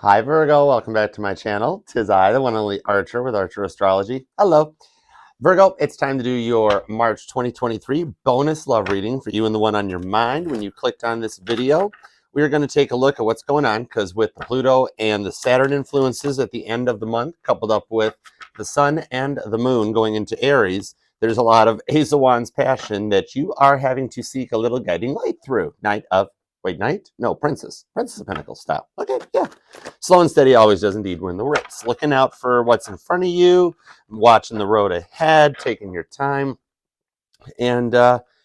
Hi Virgo, welcome back to my channel. Tis I, the one and only Archer with Archer Astrology. Hello. Virgo, it's time to do your March 2023 bonus love reading for you and the one on your mind. When you clicked on this video, we are going to take a look at what's going on because with the Pluto and the Saturn influences at the end of the month, coupled up with the Sun and the Moon going into Aries, there's a lot of Ace of Wands passion that you are having to seek a little guiding light through. Knight? No, Princess. Princess of Pentacles style. Okay, yeah. Slow and steady always does indeed win the race. Looking out for what's in front of you, watching the road ahead, taking your time, and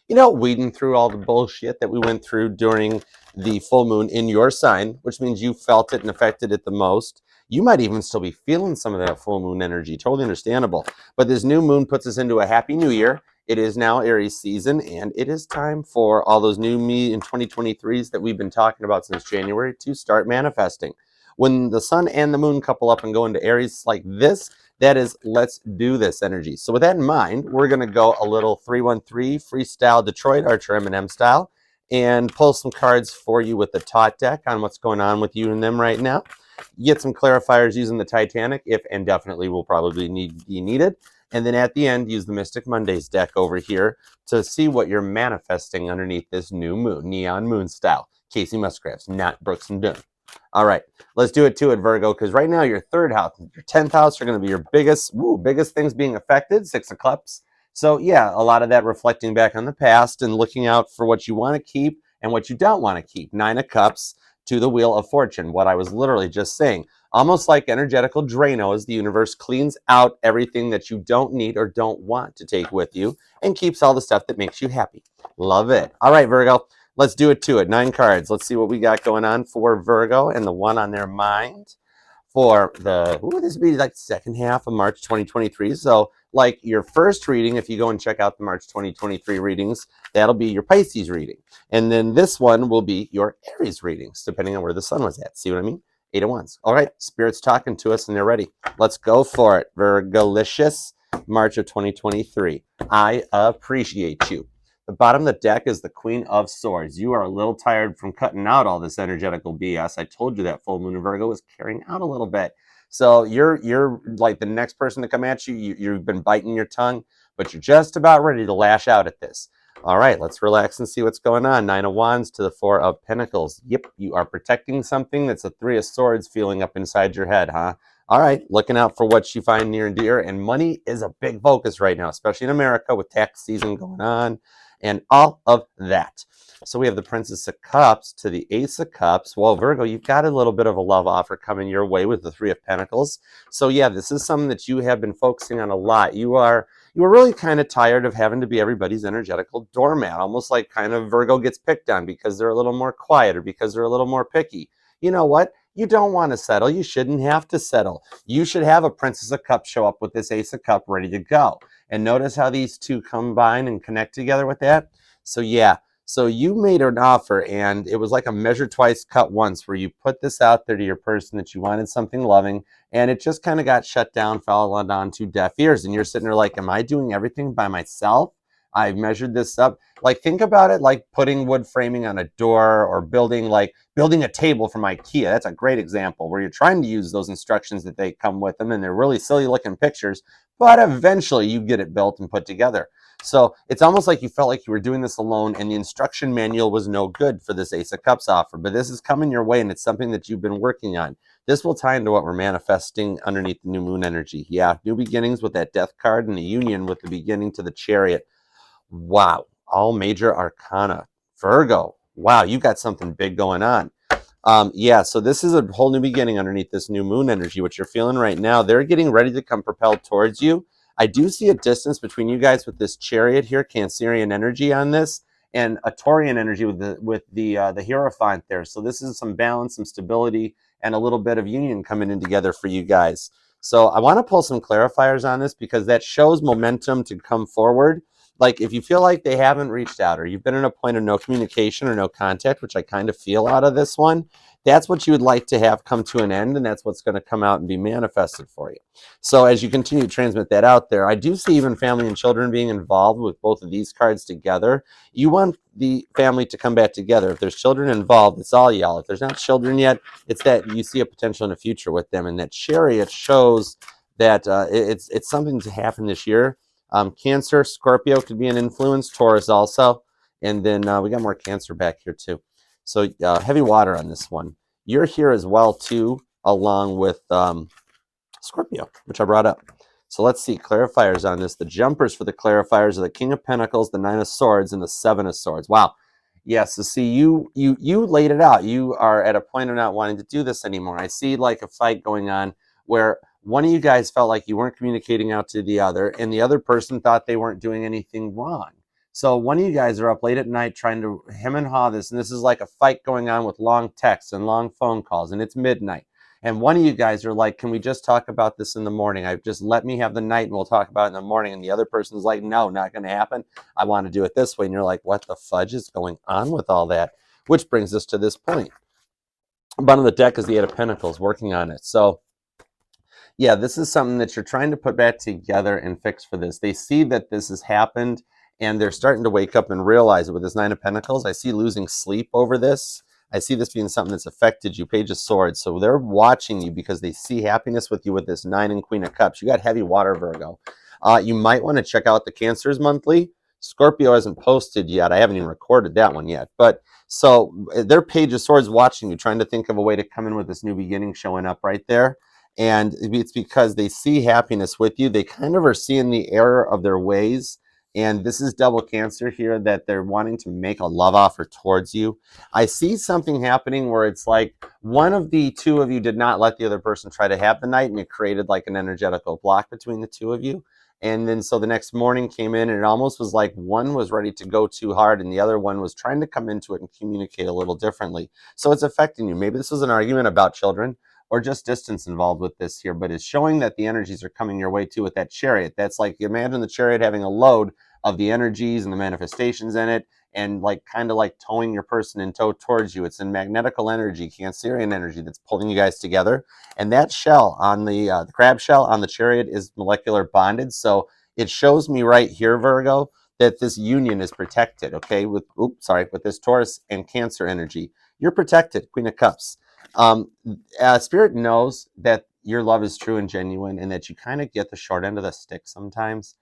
weeding through all the bullshit that we went through during the full moon in your sign, which means you felt it and affected it the most. You might even still be feeling some of that full moon energy. Totally understandable. But this new moon puts us into a happy new year. It is now Aries season, and it is time for all those new me in 2023s that we've been talking about since January to start manifesting. When the sun and the moon couple up and go into Aries like this, that is let's do this energy. So with that in mind, we're going to go a little 313 freestyle Detroit Archer M&M style and pull some cards for you with the Tot deck on what's going on with you and them right now. Get some clarifiers using the Titanic, if and definitely will probably be needed. And then at the end, use the Mystic Mondays deck over here to see what you're manifesting underneath this new moon, Neon Moon style. Casey Musgraves, not Brooks and Dunn. All right, let's do it to it, Virgo, because right now your third house, your 10th house are going to be your biggest things being affected, Six of Cups. So yeah, a lot of that reflecting back on the past and looking out for what you want to keep and what you don't want to keep. Nine of Cups to the Wheel of Fortune, what I was literally just saying. Almost like energetical Drano as the universe cleans out everything that you don't need or don't want to take with you and keeps all the stuff that makes you happy. Love it. All right, Virgo. Let's do it to it. 9 cards. Let's see what we got going on for Virgo and the one on their mind for this would be like second half of March 2023. So like your first reading, if you go and check out the March 2023 readings, that'll be your Pisces reading. And then this one will be your Aries readings, depending on where the sun was at. See what I mean? 8 of Wands. All right, Spirit's talking to us and they're ready. Let's go for it. Virgolicious March of 2023. I appreciate you. The bottom of the deck is the Queen of Swords. You are a little tired from cutting out all this energetical BS. I told you that full moon in Virgo was carrying out a little bit. So you're like the next person to come at you. You've been biting your tongue, but you're just about ready to lash out at this. All right, let's relax and see what's going on. 9 of Wands to the 4 of Pentacles. Yep, you are protecting something that's a 3 of Swords feeling up inside your head, huh? All right, looking out for what you find near and dear. And money is a big focus right now, especially in America with tax season going on and all of that. So we have the Princess of Cups to the Ace of Cups. Well, Virgo, you've got a little bit of a love offer coming your way with the Three of Pentacles. So yeah, this is something that you have been focusing on a lot. You were really kind of tired of having to be everybody's energetical doormat, almost like kind of Virgo gets picked on because they're a little more quiet or because they're a little more picky. You know what? You don't want to settle. You shouldn't have to settle. You should have a Princess of Cups show up with this Ace of Cups ready to go. And notice how these two combine and connect together with that. So yeah, so you made an offer and it was like a measure twice, cut once, where you put this out there to your person that you wanted something loving and it just kind of got shut down, fell onto deaf ears. And you're sitting there like, am I doing everything by myself? I've measured this up. Like, think about it like putting wood framing on a door or building a table from IKEA. That's a great example where you're trying to use those instructions that they come with them and they're really silly looking pictures, but eventually you get it built and put together. So it's almost like you felt like you were doing this alone and the instruction manual was no good for this Ace of Cups offer, but this is coming your way and it's something that you've been working on. This will tie into what we're manifesting underneath the new moon energy. Yeah, new beginnings with that death card and the union with the beginning to the chariot. Wow, all major arcana. Virgo, wow, you got something big going on. Yeah, so this is a whole new beginning underneath this new moon energy, what you're feeling right now. They're getting ready to come propelled towards you. I do see a distance between you guys with this chariot here, Cancerian energy on this, and a Taurian energy with the Hierophant there. So this is some balance, some stability, and a little bit of union coming in together for you guys. So I want to pull some clarifiers on this because that shows momentum to come forward. Like if you feel like they haven't reached out or you've been in a point of no communication or no contact, which I kind of feel out of this one, that's what you would like to have come to an end, and that's what's going to come out and be manifested for you. So as you continue to transmit that out there, I do see even family and children being involved with both of these cards together. You want the family to come back together. If there's children involved, it's all y'all. If there's not children yet, it's that you see a potential in the future with them. And that Chariot shows that it's something to happen this year. Cancer, Scorpio could be an influence, Taurus also. And then we got more Cancer back here too. So heavy water on this one. You're here as well too, along with Scorpio, which I brought up. So let's see, clarifiers on this. The jumpers for the clarifiers are the King of Pentacles, the Nine of Swords, and the Seven of Swords. Wow. Yes, so see, you laid it out. You are at a point of not wanting to do this anymore. I see like a fight going on where one of you guys felt like you weren't communicating out to the other, and the other person thought they weren't doing anything wrong. So one of you guys are up late at night trying to hem and haw this, and this is like a fight going on with long texts and long phone calls, and it's midnight. And one of you guys are like, can we just talk about this in the morning? Just let me have the night and we'll talk about it in the morning. And the other person's like, no, not going to happen. I want to do it this way. And you're like, what the fudge is going on with all that? Which brings us to this point. Bottom of the deck is the Eight of Pentacles, working on it. So yeah, this is something that you're trying to put back together and fix for this. They see that this has happened and they're starting to wake up and realize it with this Nine of Pentacles. I see losing sleep over this. I see this being something that's affected you, Page of Swords. So they're watching you because they see happiness with you with this Nine and Queen of Cups. You got heavy water, Virgo. You might want to check out the Cancers monthly. Scorpio hasn't posted yet. I haven't even recorded that one yet. But so they're Page of Swords watching you, trying to think of a way to come in with this new beginning showing up right there. And it's because they see happiness with you. They kind of are seeing the error of their ways. And this is double Cancer here, that they're wanting to make a love offer towards you. I see something happening where it's like one of the two of you did not let the other person try to have the night, and it created like an energetical block between the two of you. And then so the next morning came in and it almost was like one was ready to go too hard and the other one was trying to come into it and communicate a little differently. So it's affecting you. Maybe this was an argument about children or just distance involved with this here, but it's showing that the energies are coming your way too with that Chariot. That's like, imagine the Chariot having a load of the energies and the manifestations in it, and like kind of like towing your person in tow towards you. It's in magnetical energy, Cancerian energy, that's pulling you guys together. And that shell on the crab shell on the Chariot is molecular bonded. So it shows me right here, Virgo, that this union is protected. Okay, with with this Taurus and Cancer energy, you're protected, Queen of Cups. Spirit knows that your love is true and genuine, and that you kind of get the short end of the stick sometimes.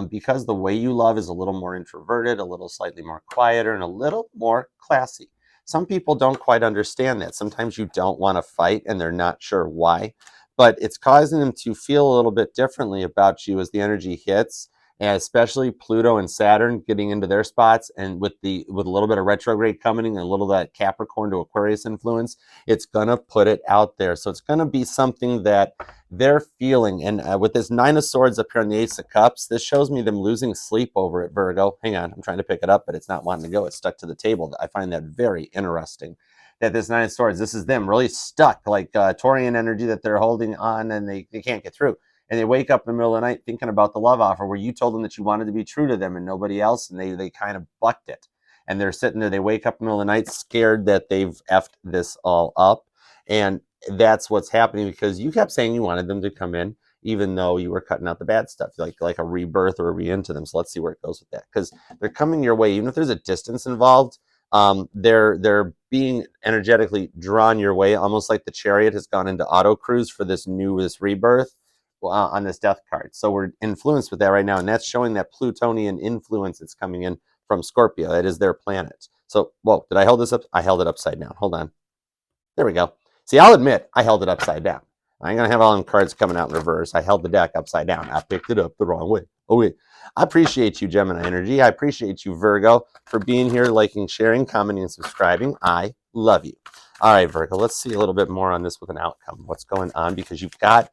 Because the way you love is a little more introverted, a little slightly more quieter, and a little more classy. Some people don't quite understand that. Sometimes you don't want to fight and they're not sure why, but it's causing them to feel a little bit differently about you as the energy hits, and especially Pluto and Saturn getting into their spots, and with a little bit of retrograde coming and a little of that Capricorn to Aquarius influence, it's going to put it out there. So it's going to be something that they're feeling. And with this Nine of Swords up here on the Ace of Cups, this shows me them losing sleep over it, Virgo. Hang on, I'm trying to pick it up, but it's not wanting to go. It's stuck to the table. I find that very interesting. That this Nine of Swords, this is them really stuck, like Taurian energy that they're holding on and they can't get through. And they wake up in the middle of the night thinking about the love offer where you told them that you wanted to be true to them and nobody else, and they kind of bucked it. And they're sitting there, they wake up in the middle of the night scared that they've effed this all up. And that's what's happening because you kept saying you wanted them to come in, even though you were cutting out the bad stuff, like a rebirth or a re-into them. So let's see where it goes with that, because they're coming your way, even if there's a distance involved. They're being energetically drawn your way, almost like the Chariot has gone into auto cruise for this rebirth on this death card. So we're influenced with that right now, and that's showing that Plutonian influence that's coming in from Scorpio. That is their planet. So, whoa, did I hold this up? I held it upside down. Hold on. There we go. See, I'll admit I held it upside down. I ain't gonna have all them cards coming out in reverse. I held the deck upside down. I picked it up the wrong way. Oh wait. I appreciate you, Gemini energy. I appreciate you, Virgo, for being here, liking, sharing, commenting, and subscribing. I love you. All right, Virgo, let's see a little bit more on this with an outcome. What's going on? Because you've got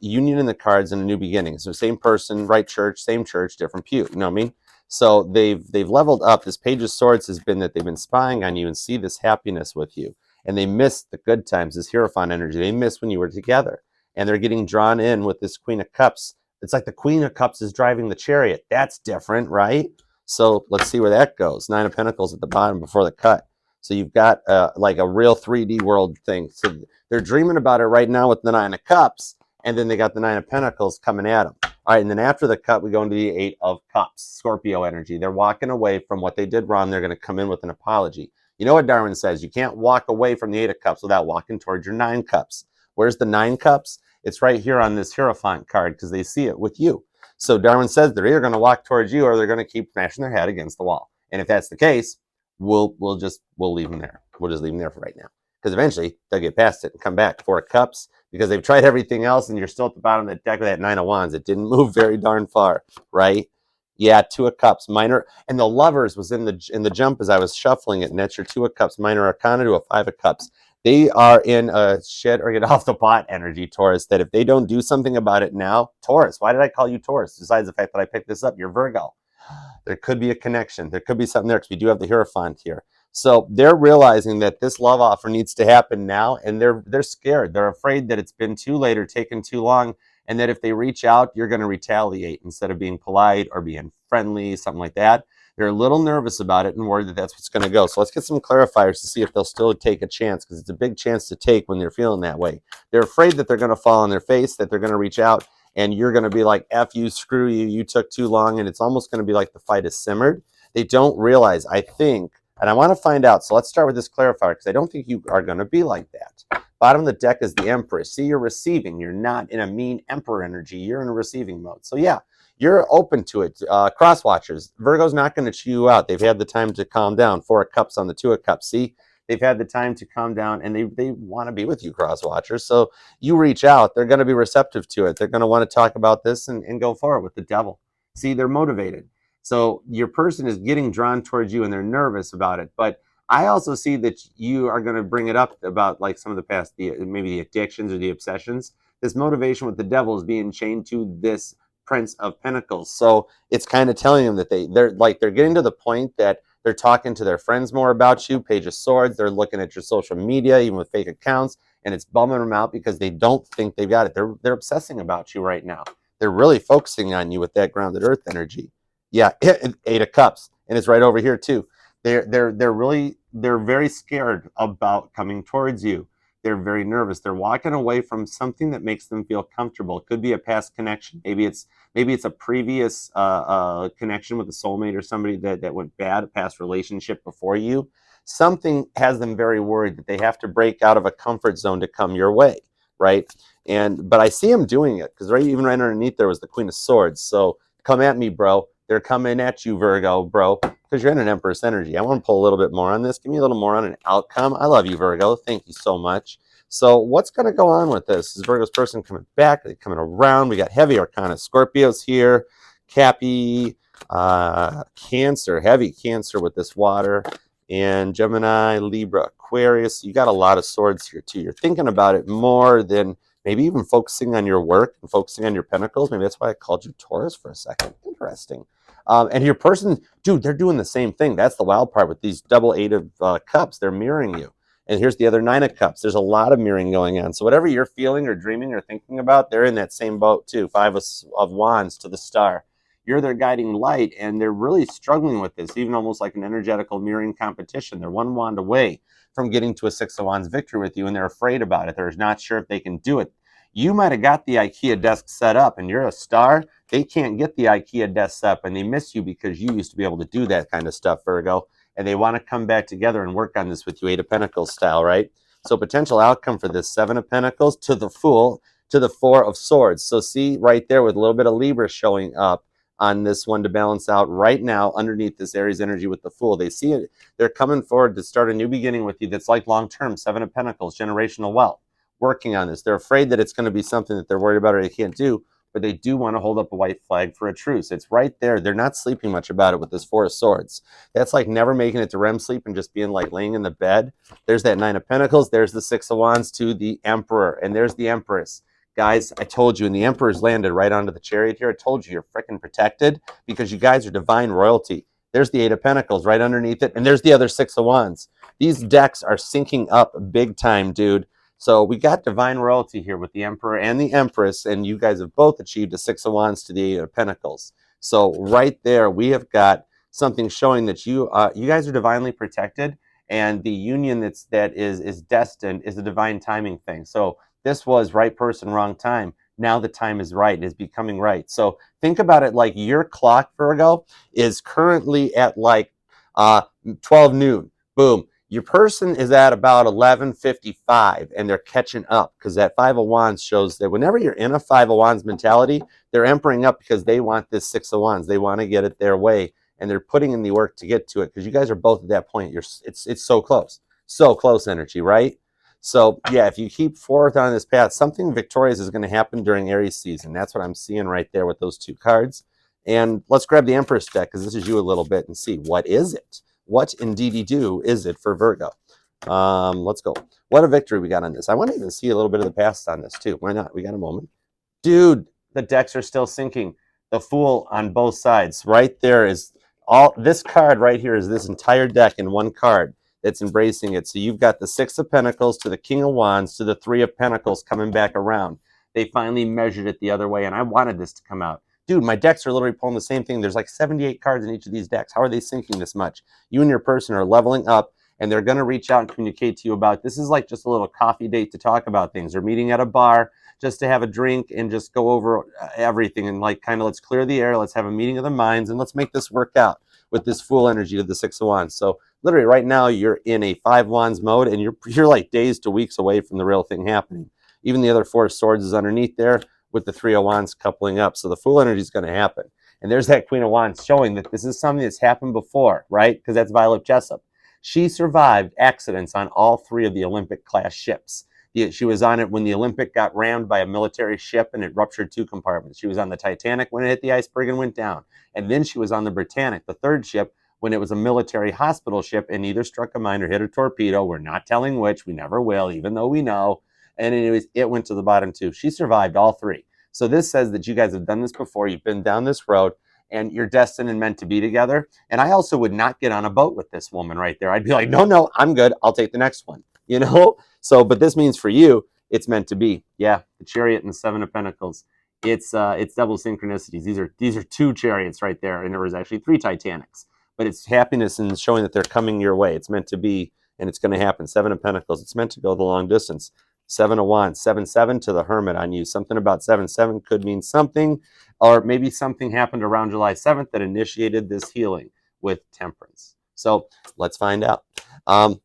union in the cards and a new beginning. So same person, right church, same church, different pew. You know what I mean? So they've leveled up. This Page of Swords has been that they've been spying on you and see this happiness with you. And they miss the good times, this Hierophant energy. They miss when you were together. And they're getting drawn in with this Queen of Cups It's like the Queen of Cups is driving the chariot. That's different, right? So let's see where that goes. Nine of Pentacles at the bottom before the cut. So you've got like a real 3D world thing. So they're dreaming about it right now with the Nine of Cups, and then they got the Nine of Pentacles coming at them. All right, and then after the cut, we go into the Eight of Cups, Scorpio energy. They're walking away from what they did wrong. They're going to come in with an apology. You know what Darwin says? You can't walk away from the Eight of Cups without walking towards your Nine Cups. Where's the Nine Cups? It's right here on this Hierophant card because they see it with you. So Darwin says they're either going to walk towards you or they're going to keep smashing their head against the wall. And if that's the case, we'll leave them there. We'll just leave them there for right now. Because eventually they'll get past it and come back. Four of Cups, because they've tried everything else and you're still at the bottom of the deck with that Nine of Wands. It didn't move very darn far, right? Yeah, Two of Cups, minor, and the Lovers was in the jump as I was shuffling it, and that's your Two of Cups, minor arcana to a Five of Cups. They are in a shit or get off the pot energy, Taurus, that if they don't do something about it now, Taurus, why did I call you Taurus? Besides the fact that I picked this up, you're Virgo. There could be a connection. There could be something there because we do have the Hierophant here. So they're realizing that this love offer needs to happen now, and they're scared. They're afraid that it's been too late or taken too long, and that if they reach out, you're going to retaliate instead of being polite or being friendly, something like that. They're a little nervous about it and worried that that's what's going to go. So let's get some clarifiers to see if they'll still take a chance, because it's a big chance to take when they're feeling that way. They're afraid that they're going to fall on their face, that they're going to reach out, and you're going to be like, F you, screw you, you took too long, and it's almost going to be like the fight is simmered. They don't realize, I think, and I want to find out, so let's start with this clarifier, because I don't think you are going to be like that. Bottom of the deck is the Empress. See, you're receiving. You're not in a mean Emperor energy. You're in a receiving mode. So yeah, you're open to it. Cross watchers. Virgo's not going to chew you out. They've had the time to calm down. Four of Cups on the Two of Cups. See, they've had the time to calm down, and they want to be with you, cross watchers. So you reach out. They're going to be receptive to it. They're going to want to talk about this and go forward with the Devil. See, they're motivated. So your person is getting drawn towards you, and they're nervous about it. But I also see that you are going to bring it up about like some of the past, maybe the addictions or the obsessions. This motivation with the Devil is being chained to this Prince of Pentacles. So it's kind of telling them that they're getting to the point that they're talking to their friends more about you. Page of Swords. They're looking at your social media, even with fake accounts, and it's bumming them out because they don't think they've got it. They're obsessing about you right now. They're really focusing on you with that grounded Earth energy. Yeah, Eight of Cups, and it's right over here too. They're very scared about coming towards you. They're very nervous. They're walking away from something that makes them feel comfortable. It could be a past connection. Maybe it's a previous connection with a soulmate or somebody that went bad, a past relationship before you. Something has them very worried that they have to break out of a comfort zone to come your way, right? But I see them doing it because even right underneath there was the Queen of Swords. So come at me, bro. They're coming at you, Virgo, bro, because you're in an Empress energy. I want to pull a little bit more on this. Give me a little more on an outcome. I love you, Virgo. Thank you so much. So what's going to go on with this? Is Virgo's person coming back? Are they coming around? We got heavy arcana. Scorpios here. Cappy, Cancer, heavy Cancer with this water. And Gemini, Libra, Aquarius. You got a lot of swords here, too. You're thinking about it more than maybe even focusing on your work and focusing on your pentacles. Maybe that's why I called you Taurus for a second. Interesting. And your person, dude, they're doing the same thing. That's the wild part with these double Eight of Cups. They're mirroring you. And here's the other Nine of Cups. There's a lot of mirroring going on. So whatever you're feeling or dreaming or thinking about, they're in that same boat too. Five of Wands to the Star. You're their guiding light, and they're really struggling with this, even almost like an energetical mirroring competition. They're one wand away from getting to a Six of Wands victory with you, and they're afraid about it. They're not sure if they can do it. You might have got the IKEA desk set up, and you're a star. They can't get the IKEA desk set up, and they miss you because you used to be able to do that kind of stuff, Virgo. And they want to come back together and work on this with you, Eight of Pentacles style, right? So potential outcome for this Seven of Pentacles to the Fool to the Four of Swords. So see right there with a little bit of Libra showing up on this one to balance out right now underneath this Aries energy with the Fool. They see it. They're coming forward to start a new beginning with you that's like long-term. Seven of Pentacles, generational wealth. Working on this. They're afraid that it's going to be something that they're worried about or they can't do, but they do want to hold up a white flag for a truce. It's right there. They're not sleeping much about it with this Four of Swords. That's like never making it to REM sleep and just being like laying in the bed. There's that Nine of Pentacles. There's the Six of Wands to the Emperor. And there's the Empress. Guys, I told you, and the Emperor's landed right onto the Chariot here. I told you you're freaking protected because you guys are divine royalty. There's the Eight of Pentacles right underneath it. And there's the other Six of Wands. These decks are syncing up big time, dude. So we got divine royalty here with the Emperor and the Empress, and you guys have both achieved a Six of Wands to the Eight of Pentacles. So right there, we have got something showing that you guys are divinely protected, and the union that is destined is a divine timing thing. So this was right person, wrong time. Now the time is right. It is becoming right. So think about it like your clock, Virgo, is currently at like 12 noon. Boom. Your person is at about 11:55 and they're catching up because that Five of Wands shows that whenever you're in a Five of Wands mentality, they're empering up because they want this Six of Wands. They want to get it their way, and they're putting in the work to get to it because you guys are both at that point. It's so close energy, right? So yeah, if you keep forth on this path, something victorious is going to happen during Aries season. That's what I'm seeing right there with those two cards. And let's grab the Empress deck because this is you a little bit and see what is it. What indeedy do is it for Virgo? Let's go. What a victory we got on this. I want to even see a little bit of the past on this too. Why not? We got a moment. Dude, the decks are still sinking. The Fool on both sides. Right there is all this card right here is this entire deck in one card that's embracing it. So you've got the Six of Pentacles to the King of Wands to the Three of Pentacles coming back around. They finally measured it the other way, and I wanted this to come out. Dude, my decks are literally pulling the same thing. There's like 78 cards in each of these decks. How are they syncing this much? You and your person are leveling up, and they're going to reach out and communicate to you about this is like just a little coffee date to talk about things, or meeting at a bar just to have a drink and just go over everything and like kind of let's clear the air, let's have a meeting of the minds, and let's make this work out with this Fool energy to the Six of Wands. So literally right now you're in a Five Wands mode, and you're like days to weeks away from the real thing happening. Even the other Four of Swords is underneath there with the Three of Wands coupling up. So the Fool energy is going to happen. And there's that Queen of Wands showing that this is something that's happened before, right? Because that's Violet Jessup. She survived accidents on all three of the Olympic-class ships. She was on it when the Olympic got rammed by a military ship and it ruptured two compartments. She was on the Titanic when it hit the iceberg and went down. And then she was on the Britannic, the third ship, when it was a military hospital ship and either struck a mine or hit a torpedo. We're not telling which. We never will, even though we know. And anyways, it went to the bottom too. She survived all three. So this says that you guys have done this before. You've been down this road, and you're destined and meant to be together. And I also would not get on a boat with this woman right there. I'd be like, no, I'm good. I'll take the next one, you know? So, but this means for you, it's meant to be. Yeah, the Chariot and the Seven of Pentacles. It's double synchronicities. These are two chariots right there, and there was actually three Titanics. But it's happiness and showing that they're coming your way. It's meant to be, and it's going to happen. Seven of Pentacles. It's meant to go the long distance. Seven of Wands, 7-7 to the Hermit on you. Something about 7-7 could mean something, or maybe something happened around July 7th that initiated this healing with Temperance. So let's find out.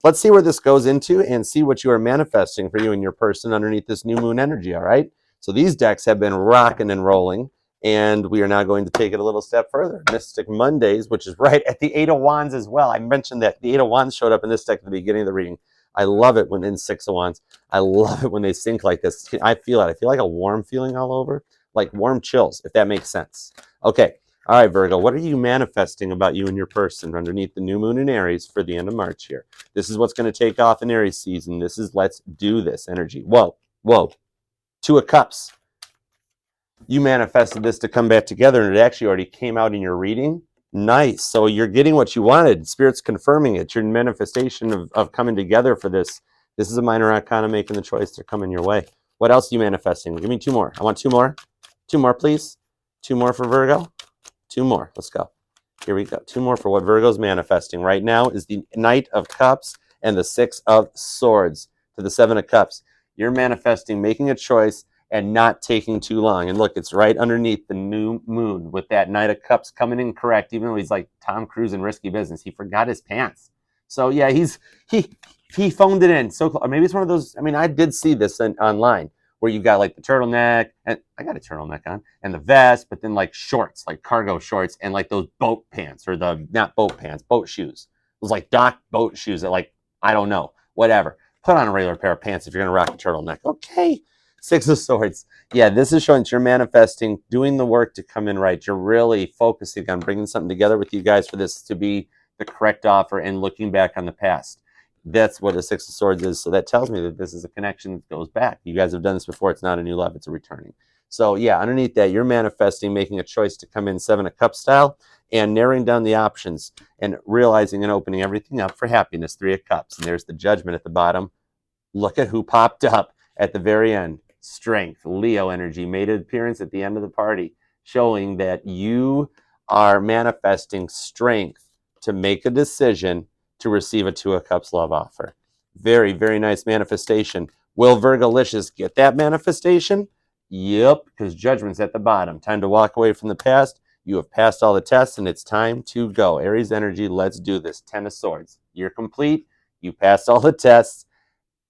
Let's see where this goes into and see what you are manifesting for you and your person underneath this new moon energy, all right? So these decks have been rocking and rolling, and we are now going to take it a little step further. Mystic Mondays, which is right at the Eight of Wands as well. I mentioned that the Eight of Wands showed up in this deck at the beginning of the reading. I love it when in Six of Wands. I love it when they sync like this. I feel it. I feel like a warm feeling all over, like warm chills, if that makes sense. Okay. All right, Virgo, what are you manifesting about you and your person underneath the new moon in Aries for the end of March here? This is what's going to take off in Aries season. This is let's do this energy. Whoa. Two of Cups. You manifested this to come back together, and it actually already came out in your reading. Nice. So you're getting what you wanted. Spirit's confirming it. Your manifestation of coming together for this. This is a minor arcana making the choice. They're coming your way. What else are you manifesting? Give me two more. I want two more. Two more, please. Two more for Virgo. Two more. Let's go. Here we go. Two more for what Virgo's manifesting right now is the Knight of Cups and the Six of Swords to the Seven of Cups. You're manifesting, making a choice, and not taking too long. And look, it's right underneath the new moon with that Knight of Cups coming in correct, even though he's like Tom Cruise in Risky Business. He forgot his pants. So yeah, he phoned it in. So or maybe it's one of those, I mean, I did see this online where you got like the turtleneck, and I got a turtleneck on, and the vest, but then like shorts, like cargo shorts, and like those boat pants, or the, not boat pants, boat shoes. Those like dock boat shoes that like, I don't know, whatever. Put on a regular pair of pants if you're gonna rock a turtleneck. Okay. Six of Swords. Yeah, this is showing that you're manifesting, doing the work to come in right. You're really focusing on bringing something together with you guys for this to be the correct offer and looking back on the past. That's what the Six of Swords is. So that tells me that this is a connection that goes back. You guys have done this before. It's not a new love. It's a returning. So yeah, underneath that, you're manifesting, making a choice to come in Seven of Cups style and narrowing down the options and realizing and opening everything up for happiness, Three of Cups. And there's the Judgment at the bottom. Look at who popped up at the very end. Strength, Leo energy, made an appearance at the end of the party, showing that you are manifesting strength to make a decision to receive a Two of Cups love offer. Very, very nice manifestation. Will Virgolicious get that manifestation? Yep, because Judgment's at the bottom. Time to walk away from the past. You have passed all the tests, and it's time to go. Aries energy, let's do this. Ten of Swords. You're complete. You passed all the tests.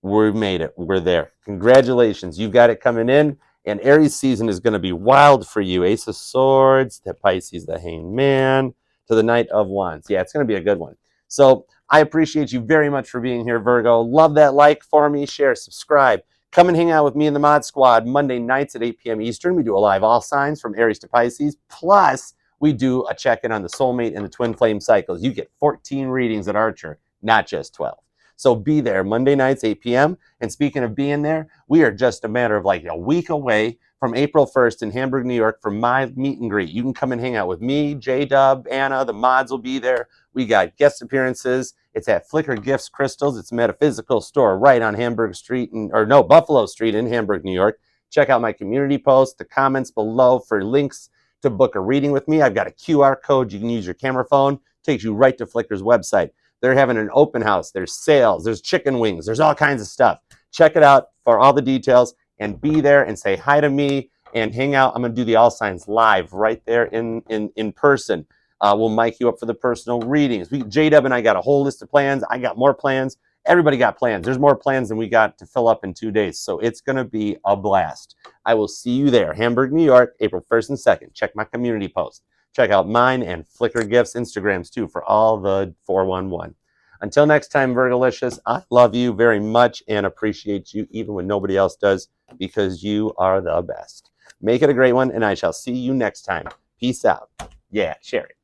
We made it. We're there. Congratulations. You got it coming in. And Aries season is going to be wild for you. Ace of Swords, the Pisces, the Hanged Man, to the Knight of Wands. Yeah, it's going to be a good one. So I appreciate you very much for being here, Virgo. Love that like for me. Share, subscribe. Come and hang out with me in the Mod Squad Monday nights at 8 p.m. Eastern. We do a live all signs from Aries to Pisces. Plus, we do a check-in on the soulmate and the twin flame cycles. You get 14 readings at Archer, not just 12. So be there Monday nights, 8 p.m. And speaking of being there, we are just a matter of like a week away from April 1st in Hamburg, New York for my meet and greet. You can come and hang out with me, J-Dub, Anna, the mods will be there. We got guest appearances. It's at Flicker Gifts Crystals. It's a metaphysical store right on Buffalo Street in Hamburg, New York. Check out my community post, the comments below for links to book a reading with me. I've got a QR code. You can use your camera phone. Takes you right to Flicker's website. They're having an open house. There's sales. There's chicken wings. There's all kinds of stuff. Check it out for all the details and be there and say hi to me and hang out. I'm going to do the all signs live right there in person. We'll mic you up for the personal readings. J-Dub and I got a whole list of plans. I got more plans. Everybody got plans. There's more plans than we got to fill up in 2 days. So it's going to be a blast. I will see you there. Hamburg, New York, April 1st and 2nd. Check my community post. Check out mine and Flicker Gifts Instagrams too for all the 411. Until next time, Virgolicious, I love you very much and appreciate you even when nobody else does because you are the best. Make it a great one, and I shall see you next time. Peace out. Yeah, share it.